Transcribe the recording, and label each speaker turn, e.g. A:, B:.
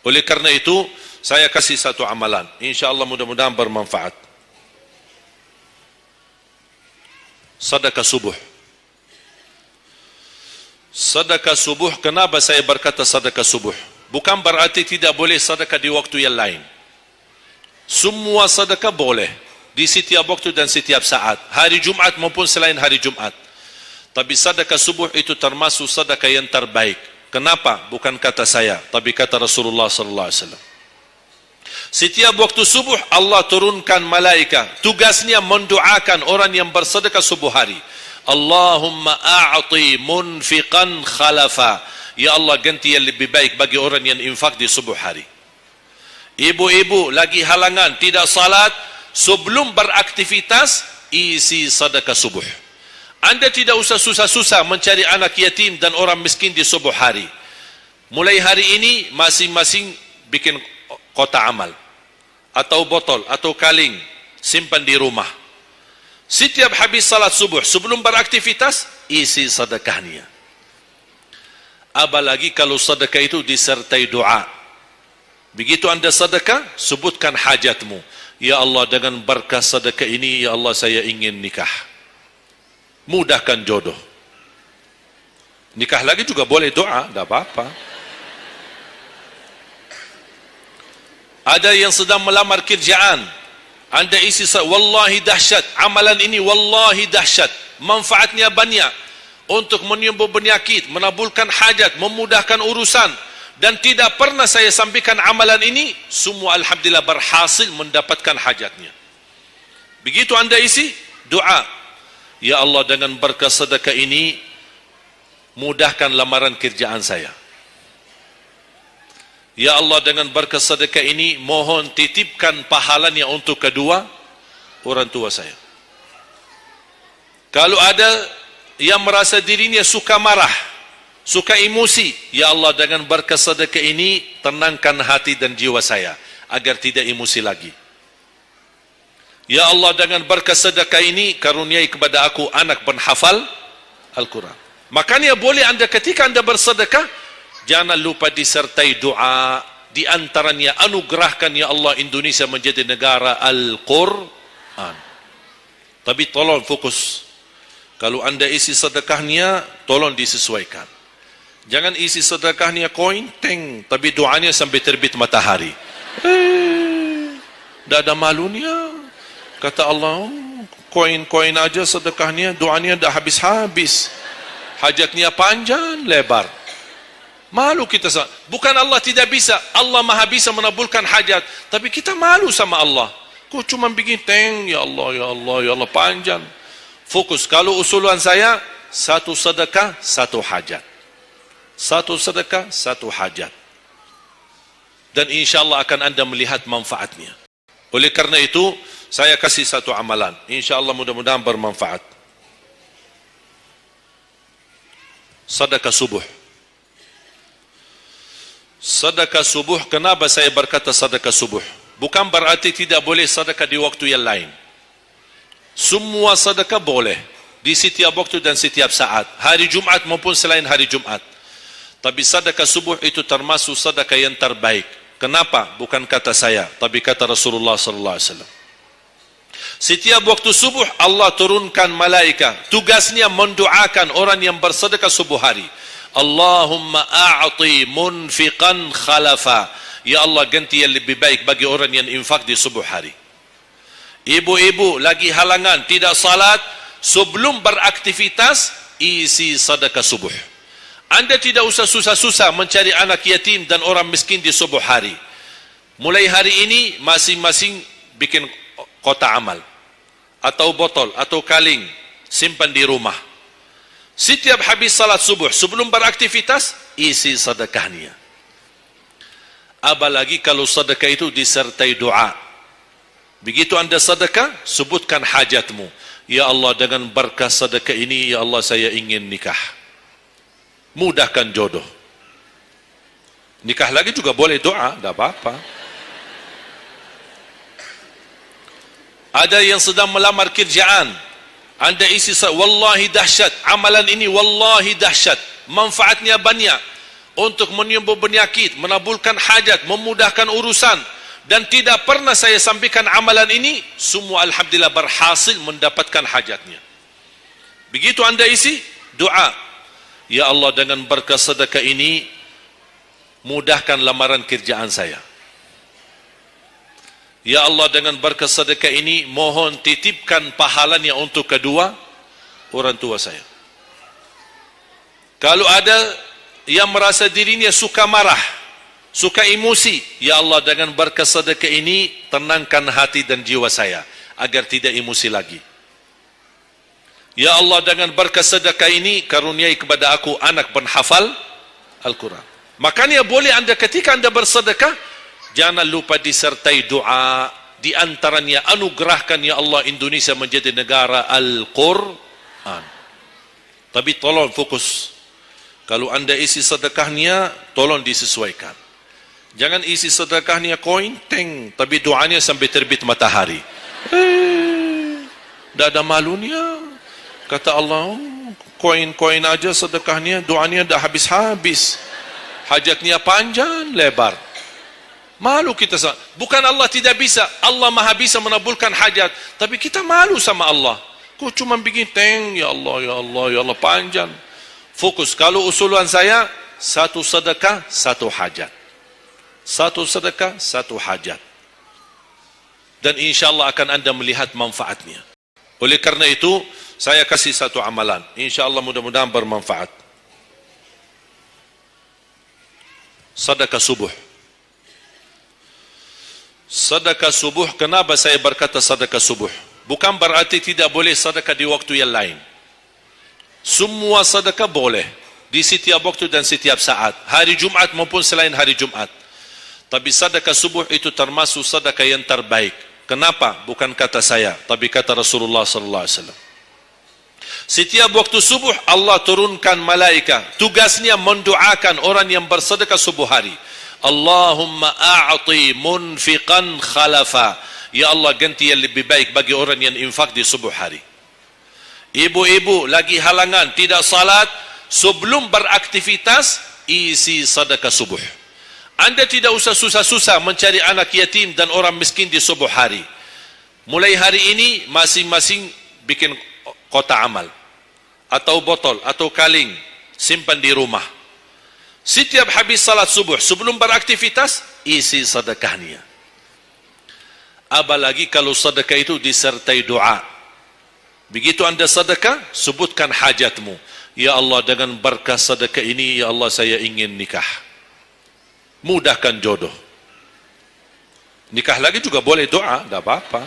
A: Oleh karena itu, saya kasih satu amalan. InsyaAllah mudah-mudahan bermanfaat. Sedekah subuh. Sedekah subuh, kenapa saya berkata sedekah subuh? Bukan berarti tidak boleh sedekah di waktu yang lain. Semua sedekah boleh di setiap waktu dan setiap saat, hari Jumat maupun selain hari Jumat. Tapi sedekah subuh itu termasuk sedekah yang terbaik. Kenapa? Bukan kata saya, tapi kata Rasulullah sallallahu alaihi wasallam. Setiap waktu subuh Allah turunkan malaikat, tugasnya mendoakan orang yang bersedekah subuh hari. Allahumma a'ti munfiqan khalafa. Ya Allah, ganti yang lebih baik bagi orang yang infak di subuh hari. Ibu-ibu lagi halangan tidak salat, sebelum beraktivitas isi sedekah subuh. Anda tidak usah susah-susah mencari anak yatim dan orang miskin di subuh hari. Mulai hari ini masing-masing bikin kotak amal atau botol atau kaleng, simpan di rumah. Setiap habis salat subuh sebelum beraktivitas isi sedekahnya. Apalagi kalau sedekah itu disertai doa. Begitu Anda sedekah, sebutkan hajatmu. Ya Allah, dengan berkah sedekah ini, ya Allah, saya ingin nikah. Mudahkan jodoh. Nikah lagi juga boleh doa, tidak apa-apa. Ada yang sedang melamar kerjaan, Anda isi, wallahi dahsyat, amalan ini wallahi dahsyat, manfaatnya banyak untuk menyembuh penyakit, menabulkan hajat, memudahkan urusan, dan tidak pernah saya sampaikan amalan ini, semua alhamdulillah berhasil mendapatkan hajatnya. Begitu Anda isi, doa. Ya Allah, dengan berkah sedekah ini, mudahkan lamaran kerjaan saya. Ya Allah, dengan berkah sedekah ini, mohon titipkan pahalanya untuk kedua orang tua saya. Kalau ada yang merasa dirinya suka marah, suka emosi, ya Allah, dengan berkah sedekah ini, tenangkan hati dan jiwa saya, agar tidak emosi lagi. Ya Allah, dengan berkah sedekah ini, karuniai kepada aku anak penghafal Al-Quran. Makanya boleh Anda ketika Anda bersedekah, jangan lupa disertai doa. Di antaranya, anugerahkan ya Allah Indonesia menjadi negara Al-Quran. Tapi tolong fokus. Kalau Anda isi sedekahnya, tolong disesuaikan. Jangan isi sedekahnya koin, teng, tapi doanya sampai terbit matahari. Tidak ada malunya. Kata Allah, koin-koin aja sedekahnya, doanya dah habis-habis. Hajatnya panjang, lebar. Malu kita. Bukan Allah tidak bisa, Allah maha bisa menabulkan hajat. Tapi kita malu sama Allah. Kok cuma bikin teng, ya Allah, ya Allah, ya Allah, panjang. Fokus. Kalau usulan saya, satu sedekah, satu hajat. Satu sedekah, satu hajat. Dan insya Allah akan Anda melihat manfaatnya. Oleh karena itu, saya kasih satu amalan. InsyaAllah mudah-mudahan bermanfaat. Sedekah subuh. Sedekah subuh, kenapa saya berkata sedekah subuh? Bukan berarti tidak boleh sedekah di waktu yang lain. Semua sedekah boleh di setiap waktu dan setiap saat, hari Jumat maupun selain hari Jumat. Tapi sedekah subuh itu termasuk sedekah yang terbaik. Kenapa? Bukan kata saya, tapi kata Rasulullah sallallahu alaihi wasallam. Setiap waktu subuh Allah turunkan malaikat, tugasnya mendoakan orang yang bersedekah subuh hari. Allahumma a'ti munfiqan khalafa. Ya Allah, ganti yang lebih baik bagi orang yang infak di subuh hari. Ibu-ibu lagi halangan tidak salat, sebelum beraktivitas isi sedekah subuh. Anda tidak usah susah-susah mencari anak yatim dan orang miskin di subuh hari. Mulai hari ini masing-masing bikin kotak amal atau botol atau kaleng, simpan di rumah. Setiap habis salat subuh sebelum beraktivitas isi sedekahnya. Apalagi kalau sedekah itu disertai doa. Begitu Anda sedekah, sebutkan hajatmu. Ya Allah, dengan berkah sedekah ini, ya Allah, saya ingin nikah. Mudahkan jodoh. Nikah lagi juga boleh doa, tidak apa-apa. Ada yang sedang melamar kerjaan, Anda isi, wallahi dahsyat, amalan ini wallahi dahsyat, manfaatnya banyak untuk menyembuh penyakit, menabulkan hajat, memudahkan urusan, dan tidak pernah saya sampaikan amalan ini, semua alhamdulillah berhasil mendapatkan hajatnya. Begitu anda isi doa, ya Allah dengan berkah sedekah ini mudahkan lamaran kerjaan saya. Ya Allah dengan berkah sedekah ini mohon titipkan pahalanya untuk kedua orang tua saya. Kalau ada yang merasa dirinya suka marah, suka emosi, ya Allah dengan berkah sedekah ini tenangkan hati dan jiwa saya agar tidak emosi lagi. Ya Allah dengan berkah sedekah ini karuniai kepada aku anak penghafal Al-Quran. Makanya boleh anda ketika anda bersedekah, jangan lupa disertai doa. Di antaranya anugerahkan ya Allah Indonesia menjadi negara Al-Quran. Tapi tolong fokus. Kalau anda isi sedekahnya, tolong disesuaikan. Jangan isi sedekahnya koin, teng, tapi doanya sampai terbit matahari. Dah ada malunya. Kata Allah, koin-koin aja sedekahnya, doanya dah habis-habis. Hajatnya panjang, lebar. Malu kita. Bukan Allah tidak bisa. Allah maha bisa menabulkan hajat. Tapi kita malu sama Allah. Kok cuma bikin teng, ya Allah, ya Allah, ya Allah, panjang. Fokus. Kalau usulan saya, satu sedekah, satu hajat. Satu sedekah, satu hajat. Dan insya Allah akan anda melihat manfaatnya. Oleh karena itu, saya kasih satu amalan. Insya Allah mudah-mudahan bermanfaat. Sedekah subuh. Sedekah subuh, kenapa saya berkata sedekah subuh? Bukan berarti tidak boleh sedekah di waktu yang lain. Semua sedekah boleh di setiap waktu dan setiap saat, hari Jumat maupun selain hari Jumat. Tapi sedekah subuh itu termasuk sedekah yang terbaik. Kenapa? Bukan kata saya, tapi kata Rasulullah sallallahu alaihi wasallam. Setiap waktu subuh Allah turunkan malaikat, tugasnya mendoakan orang yang bersedekah subuh hari. Allahumma a'ti munfiqan khalafa. Ya Allah ganti yang lebih baik bagi orang yang infak di subuh hari. Ibu-ibu lagi halangan tidak salat, sebelum beraktivitas isi sedekah subuh. Anda tidak usah susah-susah mencari anak yatim dan orang miskin di subuh hari. Mulai hari ini masing-masing bikin kotak amal atau botol atau kaleng, simpan di rumah. Setiap habis salat subuh sebelum beraktivitas isi sedekahnya. Apalagi kalau sedekah itu disertai doa. Begitu anda sedekah, sebutkan hajatmu. Ya Allah dengan berkah sedekah ini, ya Allah saya ingin nikah. Mudahkan jodoh. Nikah lagi juga boleh doa, tidak apa-apa.